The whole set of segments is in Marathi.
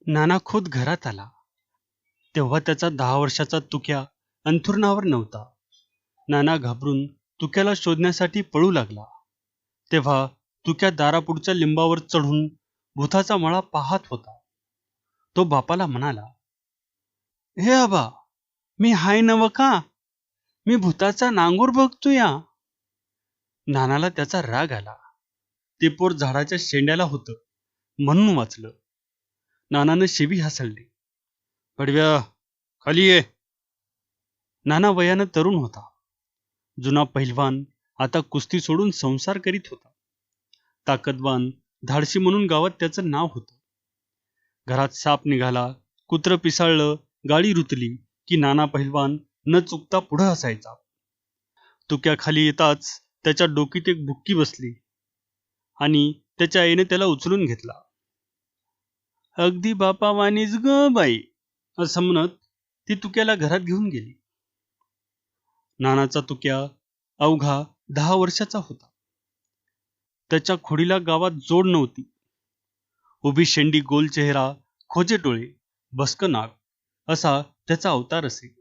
नाना खुद घरात आला तेव्हा त्याचा 10 वर्षाचा तुक्या अंथरुणावर नव्हता. नाना घाबरून तुक्याला शोधण्यासाठी पळू लागला. तेव्हा तुक्या दारापुढच्या लिंबावर चढून भुताचा मळा पाहत होता. तो बापाला म्हणाला, हे आबा, मी हाय नव का? मी भूताचा नांगूर बघतो या. नानाला त्याचा राग आला. ते पोर झाडाच्या शेंड्याला होतं म्हणून वाचलं. नानानं शिवी हासळली. पडव्या, खाली ये. नाना वयानं तरुण होता. जुना पहिलवान आता कुस्ती सोडून संसार करीत होता. ताकदवान, धाडशी म्हणून गावात त्याचं नाव होतं. घरात साप निघाला, कुत्रं पिसाळलं, गाडी रुतली की नाना पहिलवान न चुकता पुढं असायचा. तुक्या खाली येताच त्याच्या डोकीत एक बुक्की बसली आणि त्याच्या आईने त्याला उचलून घेतला. अगदी बापावानीच ग बाई, असं म्हणत ती तुक्याला घरात घेऊन गेली. नानाचा तुक्या अवघा 10 वर्षाचा होता. त्याच्या खोडीला गावात जोड नव्हती. उभी शेंडी, गोल चेहरा, खोजे डोळे, बसकं नाक असा त्याचा अवतार असे.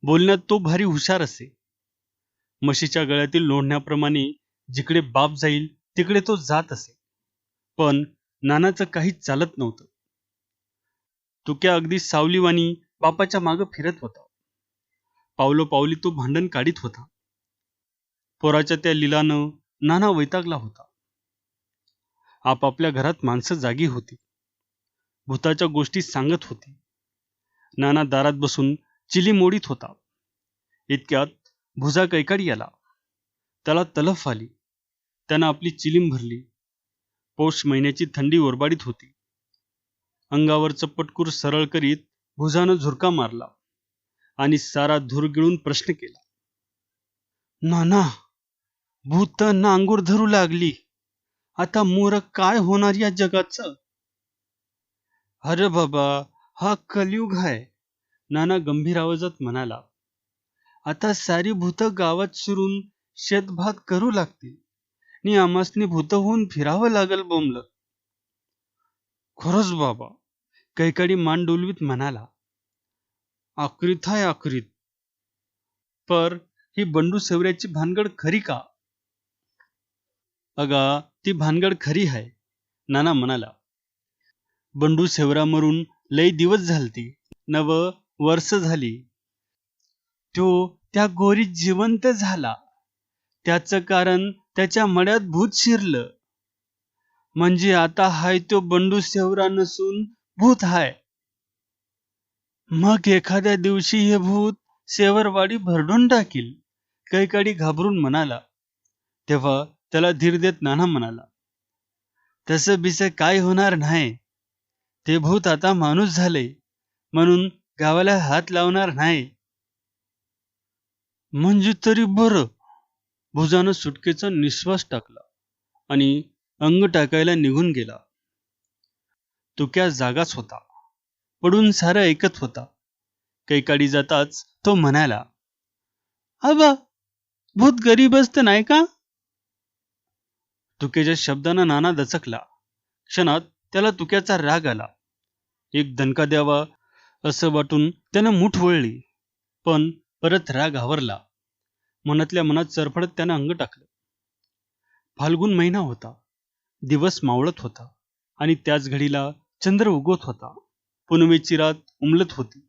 बोलण्यात तो भारी हुशार असे. म्हशीच्या गळ्यातील लोढण्याप्रमाणे जिकडे बाप जाईल तिकडे तो जात असे. पण नानाचं काहीच चालत नव्हतं. तुक्या अगदी सावलीवाणी बापाच्या मागं फिरत होता. पावलोपावली तो भांडण काढीत होता. पोराच्या त्या लिलानं नाना वैतागला होता. आपापल्या घरात माणसं जागी होती. भूताच्या गोष्टी सांगत होती. नाना दारात बसून चिली मोडीत होता. इतक्यात भुजा कैकाडी आला. त्याला तलफ आली. त्यानं आपली चिलीम भरली. पौष महिन्याची थंडी ओरबाडीत होती. अंगावरचं पटकूर सरळ करीत भुजानं झुरका मारला आणि सारा धूर गिळून प्रश्न केला, नाना, भूत नांगूर धरू लागली. आता मोर काय होणार या जगाचं? अरे बाबा, हा कलियुग आहे. नाना गंभीर आवाजात म्हणाला. आता सारी भूत गावात शिरून शेतभात करू लागतील आणि आमासनी भूत होऊन फिरावं लागल बोंबलत. खरंच बाबा, कैकाडी मान डोलवीत म्हणाला. आकरीत हाय आकरीत. पर ही बंडू सेवऱ्याची भानगड खरी का? अगा, ती भानगड खरी आहे, नाना म्हणाला. बंडू सेवरा मरून लई दिवस झालती, 9 वर्ष झाली. तो त्या गोरीत जिवंत झाला. त्याचं कारण त्याच्या मड्यात भूत शिरलं. म्हणजे आता हाय तो बंडू सेवरा नसून भूत हाय. मग एखाद्या दिवशी हे भूत सेवरवाडी भरडून टाकील, कैकाडी घाबरून म्हणाला. तेव्हा त्याला धीर देत नाना म्हणाला, तसं बिसं काय होणार नाही. ते भूत आता माणूस झाले म्हणून गावाला हात लावणार नाही. म्हणजे तरी बरं. भुजानं सुटकेचा निश्वास टाकला आणि अंग टाकायला निघून गेला. तुक्या जागाच होता. पडून सारं ऐकत होता. कैकाडी जाताच तो म्हणाला, आबा, भूत गरीब असतं नाही का? तुक्याच्या शब्दानं नाना दचकला. क्षणात त्याला तुक्याचा राग आला. एक दणका द्यावा असं वाटून त्यानं मूठ वळली. पण परत राग आवरला. मनातल्या मनात चरफडत त्यानं अंग टाकलं. फाल्गुन महिना होता. दिवस मावळत होता आणि त्याच घडीला चंद्र उगवत होता. पुनवेची रात उमलत होती.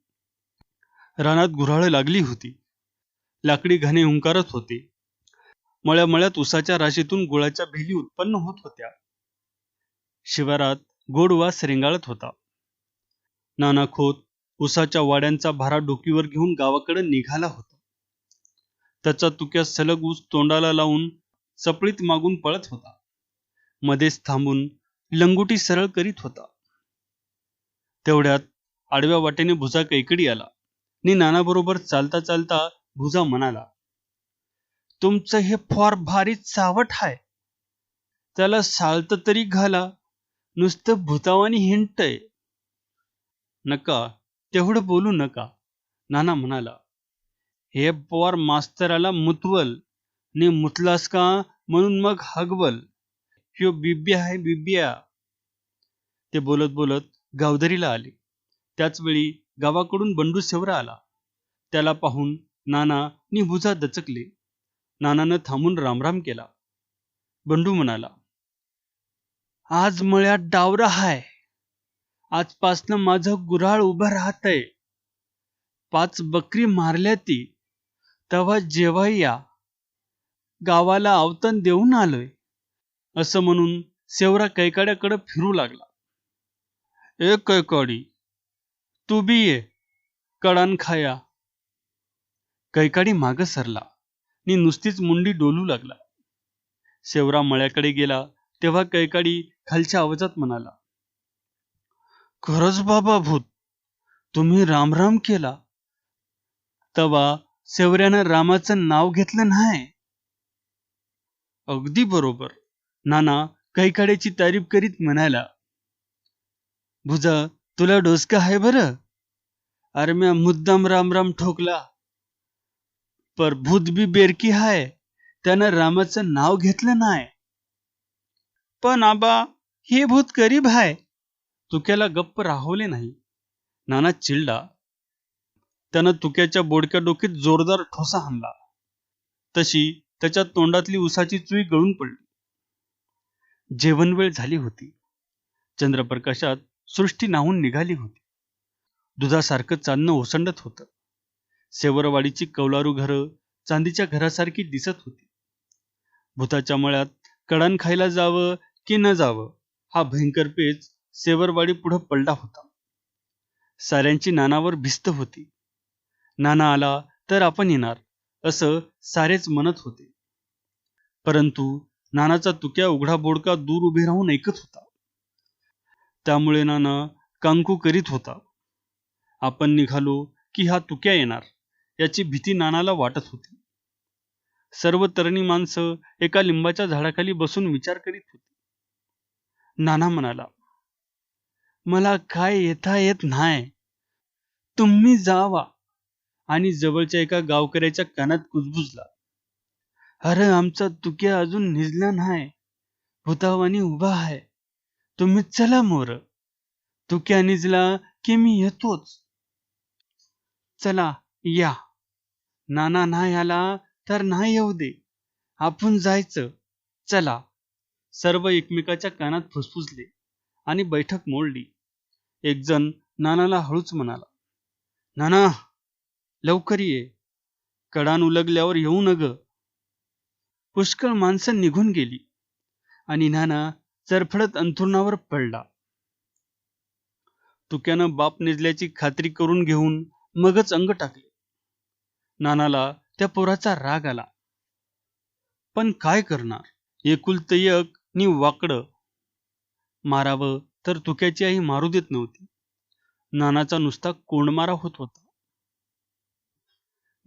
रानात गुऱ्हाळं लागली होती. लाकडी घाणे हुंकारत होते. मळ्यामळ्यात उसाच्या राशीतून गुळाच्या भेली उत्पन्न होत होत्या. शिवारात गोड वास रेंगाळत होता. नाना खोत उसाच्या वाड्यांचा भारा डोकीवर घेऊन गावाकडे निघाला होता. त्याचा तुक्या सलग ऊस तोंडाला लावून चपळीत मागून पळत होता. मध्येच थांबून लंगोटी सरळ करीत होता. तेवढ्यात आडव्या वाटेने भुजा कैकडी आला आणि नानाबरोबर चालता चालता भुजा म्हणाला, तुमचं हे फार भारी चावट हाय. त्याला साळत तरी घाला, नुसतं भूतावानी हिंडतय. नका, तेवढं बोलू नका, नाना म्हणाला. हे पोर मास्तराला मुतवल ने मुतलास का म्हणून मग हगवल. ह्यो बिब्या आहे बिब्या. ते बोलत बोलत गावदरीला आले. त्याच वेळी गावाकडून बंडू सेवरा आला. त्याला पाहून नाना नि भुजा दचकले. नानानं थांबून रामराम केला. बंडू म्हणाला, आज मळ्यात डावरा हाय. आजपासनं माझं गुऱ्हाळ उभं राहतंय. 5 बकरी मारल्या ती. तेव्हा जेवाय या. गावाला आवतण देऊन आलोय. असं म्हणून सेवरा कैकाड्याकडे फिरू लागला. ए कैकाडी, तू बी ये, कडान खाया. कैकाडी मागं सरला नि नुसतीच मुंडी डोलू लागला. सेवरा मळ्याकडे गेला तेव्हा कैकाडी खालच्या आवाजात म्हणाला, खरंच बाबा भूत, तुम्ही रामराम केला. तवा सेवऱ्यानं रामाचं नाव घेतलं नाही. अगदी बरोबर. नाना कैकाड्याची तारीफ करीत म्हणाला, भुजा, तुला डोसका आहे बरं. अरे म्या मुद्दाम रामराम ठोकला. पर भूत बी बेरकी हाय. त्यानं रामाचं नाव घेतलं नाही. पण आबा, हे भूत गरीब हाय. तुक्याला गप्प राहवले नाही. नाना चिडला. त्यानं तुक्याच्या बोडक्या डोकीत जोरदार ठोसा हाणला. तशी त्याच्या तोंडातली उसाची चुई गळून पडली. जेवणवेळ झाली होती. चंद्रप्रकाशात सृष्टी नाहून निघाली होती. दुधासारखं चांदणं ओसंडत होतं. सेवरवाडीची कौलारू घरं चांदीच्या घरासारखी दिसत होती. भूताच्या मळ्यात कडान खायला जावं की न जावं हा भयंकर पेच सेवरवाडी पुढं पडला होता. साऱ्यांची नानावर भिस्त होती. नाना आला तर आपण येणार असं सारेच म्हणत होते. परंतु नानाचा तुक्या उघडा बोडका दूर उभे राहून ऐकत होता. त्यामुळे नाना कांकू करीत होता. आपण निघालो की हा तुक्या येणार याची भीती नानाला वाटत होती. सर्व तरणी माणसं एका लिंबाच्या झाडाखाली बसून विचार करीत होती. नाना म्हणाला, मला काय येता येत नाही. तुम्ही जावा. आणि जवळच्या एका गावकऱ्याच्या कानात कुजबुजला, अरे आमचा तुक्या अजून निजला नाही. भूतावानी उभा आहे. तुम्ही चला मोर. तुक्या निजला की मी येतोच. चला या. नाना नाही आला तर नाही येऊ दे. आपण जायचं. चला. सर्व एकमेकाच्या कानात फुसफुसले आणि बैठक मोडली. एक जण नानाला हळूच म्हणाला, नाना, लवकर ये. कडान उलगल्यावर येऊ नग. पुष्कळ माणसं निघून गेली आणि नाना चरफडत अंथरुणावर पडला. तुक्यानं बाप निजल्याची खात्री करून घेऊन मगच अंग टाकले. नानाला त्या पोराचा राग आला. पण काय करणार. एकुलतं एक नि वाकडं. मारावं तर तुक्याची आई मारू देत नव्हती. नानाचा नुसता कोंडमारा होत होता.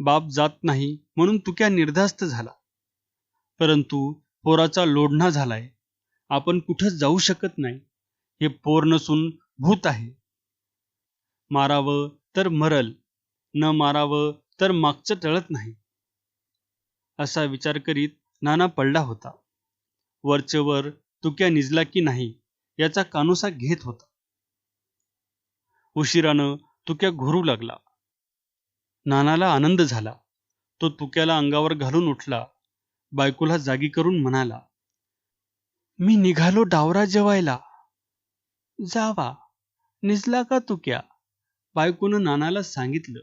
बाप जात नाही म्हणून तुक्या निर्धास्त झाला. परंतु पोराचा लोढणा झालाय. आपण कुठं जाऊ शकत नाही. हे पोर नसून भूत आहे. मारावं तर मरल, न मारावं तर मागचं टळत नाही. असा विचार करीत नाना पडला होता. वरचेवर तुक्या निजला की नाही याचा कानोसा घेत होता. उशिरानं तुक्या घोरू लागला. नानाला आनंद झाला. तो तुक्याला अंगावर घालून उठला. बायकोला जागी करून म्हणाला, मी निघालो डावरा जेवायला. जावा. निजला का तुक्या. बायकोनं नानाला सांगितलं.